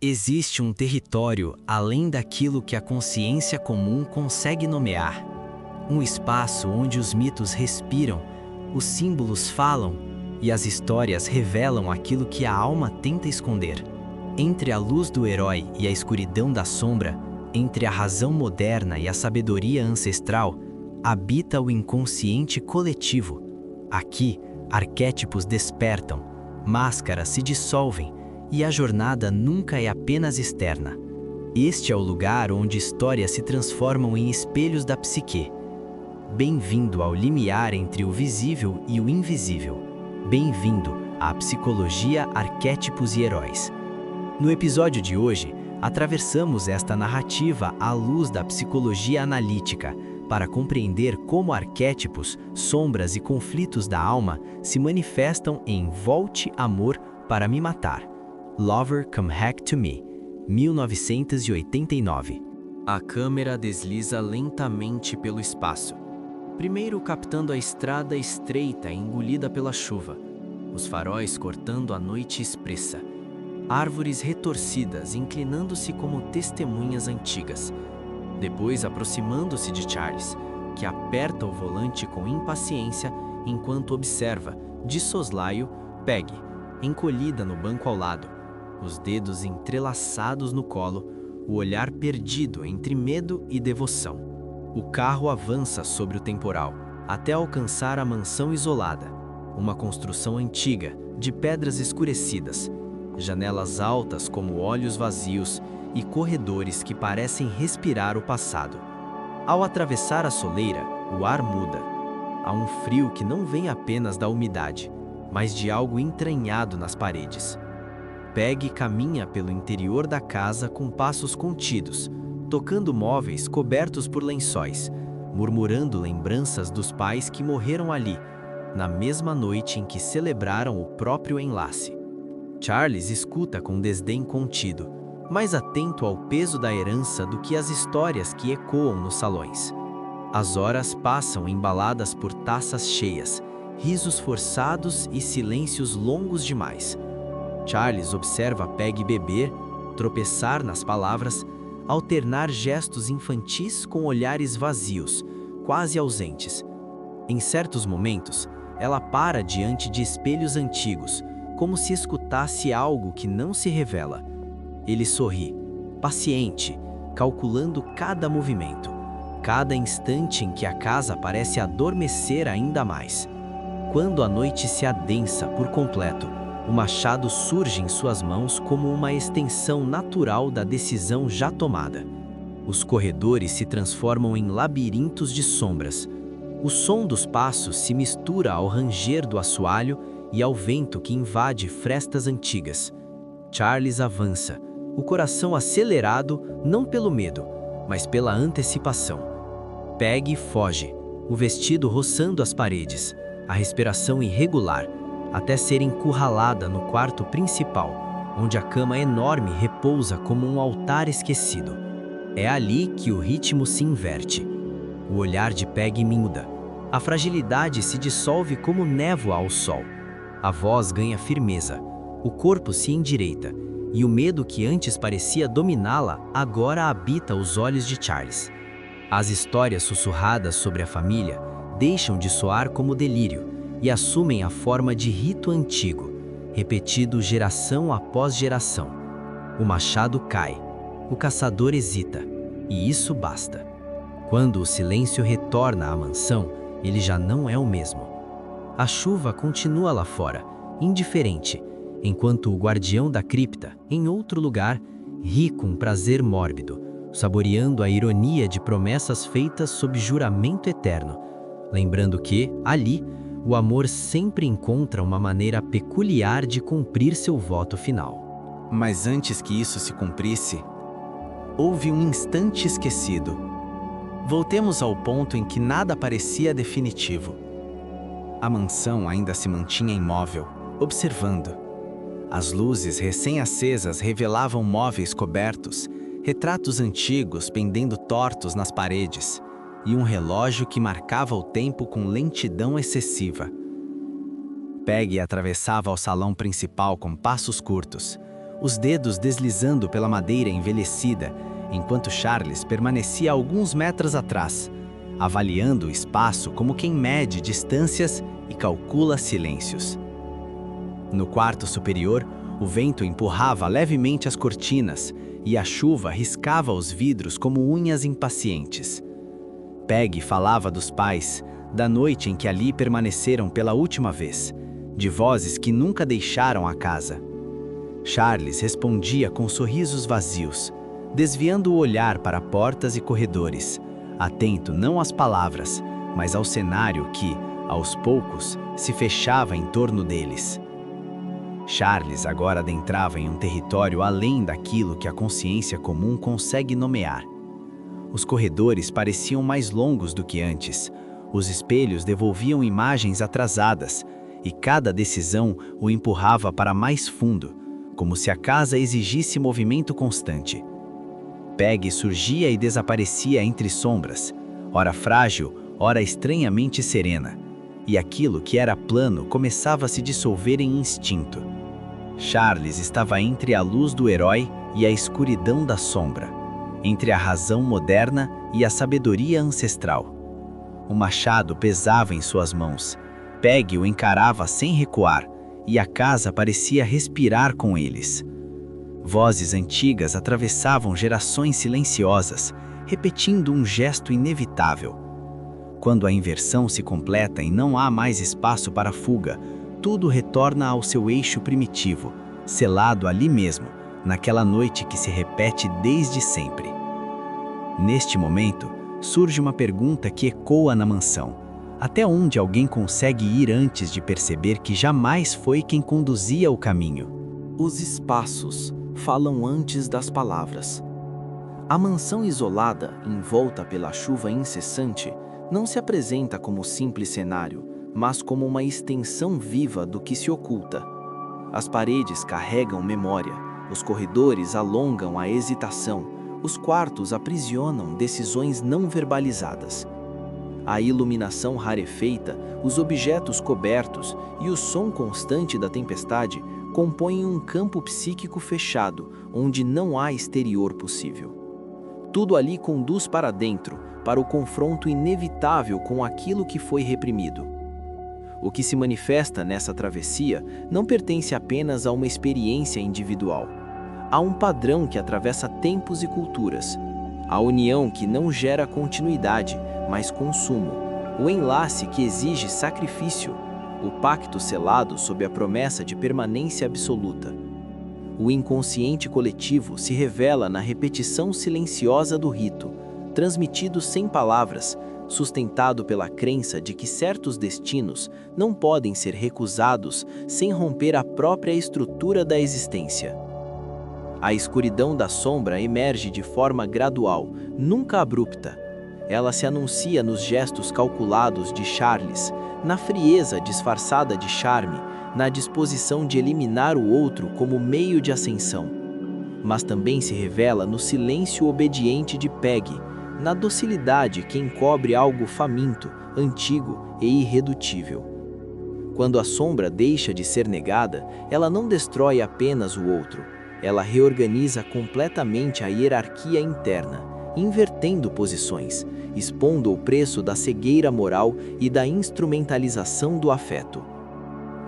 Existe um território além daquilo que a consciência comum consegue nomear. Um espaço onde os mitos respiram, os símbolos falam e as histórias revelam aquilo que a alma tenta esconder. Entre a luz do herói e a escuridão da sombra, entre a razão moderna e a sabedoria ancestral, habita o inconsciente coletivo. Aqui, arquétipos despertam, máscaras se dissolvem, e a jornada nunca é apenas externa. Este é o lugar onde histórias se transformam em espelhos da psique. Bem-vindo ao limiar entre o visível e o invisível. Bem-vindo à psicologia, arquétipos e heróis. No episódio de hoje, atravessamos esta narrativa à luz da psicologia analítica para compreender como arquétipos, sombras e conflitos da alma se manifestam em Volte Amor para Me Matar. Lover Come Back to Me, 1989. A câmera desliza lentamente pelo espaço, primeiro captando a estrada estreita engolida pela chuva, os faróis cortando a noite espessa, árvores retorcidas inclinando-se como testemunhas antigas. Depois aproximando-se de Charles, que aperta o volante com impaciência enquanto observa, de soslaio, Peggy, encolhida no banco ao lado, os dedos entrelaçados no colo, o olhar perdido entre medo e devoção. O carro avança sobre o temporal, até alcançar a mansão isolada, uma construção antiga, de pedras escurecidas, janelas altas como olhos vazios e corredores que parecem respirar o passado. Ao atravessar a soleira, o ar muda. Há um frio que não vem apenas da umidade, mas de algo entranhado nas paredes. Peggy caminha pelo interior da casa com passos contidos, tocando móveis cobertos por lençóis, murmurando lembranças dos pais que morreram ali, na mesma noite em que celebraram o próprio enlace. Charles escuta com desdém contido, mais atento ao peso da herança do que às histórias que ecoam nos salões. As horas passam embaladas por taças cheias, risos forçados e silêncios longos demais. Charles observa Peggy beber, tropeçar nas palavras, alternar gestos infantis com olhares vazios, quase ausentes. Em certos momentos, ela para diante de espelhos antigos, como se escutasse algo que não se revela. Ele sorri, paciente, calculando cada movimento, cada instante em que a casa parece adormecer ainda mais. Quando a noite se adensa por completo, o machado surge em suas mãos como uma extensão natural da decisão já tomada. Os corredores se transformam em labirintos de sombras. O som dos passos se mistura ao ranger do assoalho e ao vento que invade frestas antigas. Charles avança, o coração acelerado não pelo medo, mas pela antecipação. Peggy foge, o vestido roçando as paredes, a respiração irregular, até ser encurralada no quarto principal, onde a cama enorme repousa como um altar esquecido. É ali que o ritmo se inverte. O olhar de Peggy muda. A fragilidade se dissolve como névoa ao sol. A voz ganha firmeza. O corpo se endireita. E o medo que antes parecia dominá-la, agora habita os olhos de Charles. As histórias sussurradas sobre a família deixam de soar como delírio e assumem a forma de rito antigo, repetido geração após geração. O machado cai, o caçador hesita, e isso basta. Quando o silêncio retorna à mansão, ele já não é o mesmo. A chuva continua lá fora, indiferente, enquanto o guardião da cripta, em outro lugar, ri com prazer mórbido, saboreando a ironia de promessas feitas sob juramento eterno, lembrando que, ali, o amor sempre encontra uma maneira peculiar de cumprir seu voto final. Mas antes que isso se cumprisse, houve um instante esquecido. Voltemos ao ponto em que nada parecia definitivo. A mansão ainda se mantinha imóvel, observando. As luzes recém-acesas revelavam móveis cobertos, retratos antigos pendendo tortos nas paredes, e um relógio que marcava o tempo com lentidão excessiva. Peggy atravessava o salão principal com passos curtos, os dedos deslizando pela madeira envelhecida, enquanto Charles permanecia a alguns metros atrás, avaliando o espaço como quem mede distâncias e calcula silêncios. No quarto superior, o vento empurrava levemente as cortinas e a chuva riscava os vidros como unhas impacientes. Peggy falava dos pais, da noite em que ali permaneceram pela última vez, de vozes que nunca deixaram a casa. Charles respondia com sorrisos vazios, desviando o olhar para portas e corredores, atento não às palavras, mas ao cenário que, aos poucos, se fechava em torno deles. Charles agora adentrava em um território além daquilo que a consciência comum consegue nomear. Os corredores pareciam mais longos do que antes, os espelhos devolviam imagens atrasadas, e cada decisão o empurrava para mais fundo, como se a casa exigisse movimento constante. Peggy surgia e desaparecia entre sombras, ora frágil, ora estranhamente serena, e aquilo que era plano começava a se dissolver em instinto. Charles estava entre a luz do herói e a escuridão da sombra, entre a razão moderna e a sabedoria ancestral. O machado pesava em suas mãos. Peggy o encarava sem recuar, e a casa parecia respirar com eles. Vozes antigas atravessavam gerações silenciosas, repetindo um gesto inevitável. Quando a inversão se completa e não há mais espaço para fuga, tudo retorna ao seu eixo primitivo, selado ali mesmo, naquela noite que se repete desde sempre. Neste momento, surge uma pergunta que ecoa na mansão. Até onde alguém consegue ir antes de perceber que jamais foi quem conduzia o caminho? Os espaços falam antes das palavras. A mansão isolada, envolta pela chuva incessante, não se apresenta como simples cenário, mas como uma extensão viva do que se oculta. As paredes carregam memória, os corredores alongam a hesitação, os quartos aprisionam decisões não verbalizadas. A iluminação rarefeita, os objetos cobertos e o som constante da tempestade compõem um campo psíquico fechado, onde não há exterior possível. Tudo ali conduz para dentro, para o confronto inevitável com aquilo que foi reprimido. O que se manifesta nessa travessia não pertence apenas a uma experiência individual. Há um padrão que atravessa tempos e culturas. A união que não gera continuidade, mas consumo. O enlace que exige sacrifício. O pacto selado sob a promessa de permanência absoluta. O inconsciente coletivo se revela na repetição silenciosa do rito, transmitido sem palavras, sustentado pela crença de que certos destinos não podem ser recusados sem romper a própria estrutura da existência. A escuridão da sombra emerge de forma gradual, nunca abrupta. Ela se anuncia nos gestos calculados de Charles, na frieza disfarçada de charme, na disposição de eliminar o outro como meio de ascensão. Mas também se revela no silêncio obediente de Peggy, na docilidade que encobre algo faminto, antigo e irredutível. Quando a sombra deixa de ser negada, ela não destrói apenas o outro, ela reorganiza completamente a hierarquia interna, invertendo posições, expondo o preço da cegueira moral e da instrumentalização do afeto.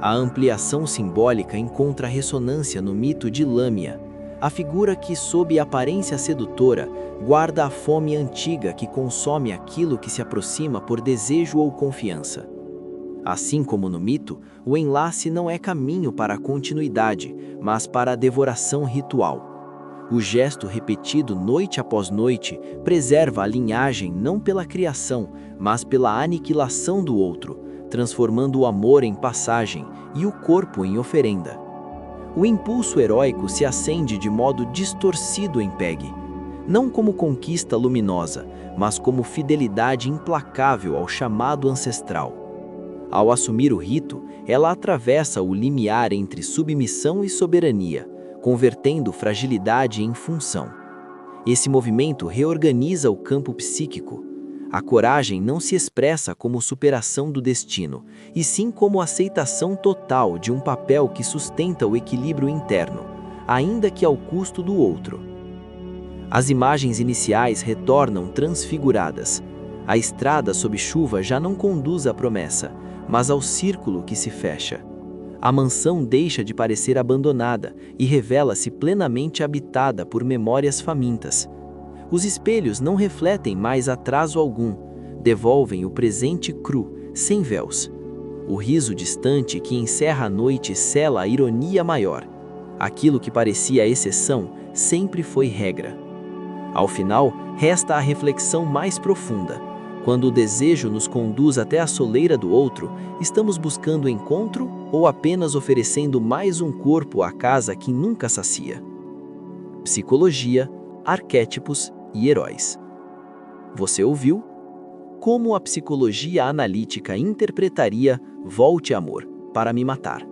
A ampliação simbólica encontra ressonância no mito de Lâmia, a figura que, sob aparência sedutora, guarda a fome antiga que consome aquilo que se aproxima por desejo ou confiança. Assim como no mito, o enlace não é caminho para a continuidade, mas para a devoração ritual. O gesto repetido noite após noite preserva a linhagem não pela criação, mas pela aniquilação do outro, transformando o amor em passagem e o corpo em oferenda. O impulso heróico se acende de modo distorcido em Peggy, não como conquista luminosa, mas como fidelidade implacável ao chamado ancestral. Ao assumir o rito, ela atravessa o limiar entre submissão e soberania, convertendo fragilidade em função. Esse movimento reorganiza o campo psíquico. A coragem não se expressa como superação do destino, e sim como aceitação total de um papel que sustenta o equilíbrio interno, ainda que ao custo do outro. As imagens iniciais retornam transfiguradas. A estrada sob chuva já não conduz à promessa, mas ao círculo que se fecha. A mansão deixa de parecer abandonada e revela-se plenamente habitada por memórias famintas. Os espelhos não refletem mais atraso algum, devolvem o presente cru, sem véus. O riso distante que encerra a noite sela a ironia maior. Aquilo que parecia exceção sempre foi regra. Ao final, resta a reflexão mais profunda. Quando o desejo nos conduz até a soleira do outro, estamos buscando encontro ou apenas oferecendo mais um corpo à casa que nunca sacia? Psicologia, arquétipos e heróis. Você ouviu? Como a psicologia analítica interpretaria Volte Amor para me matar?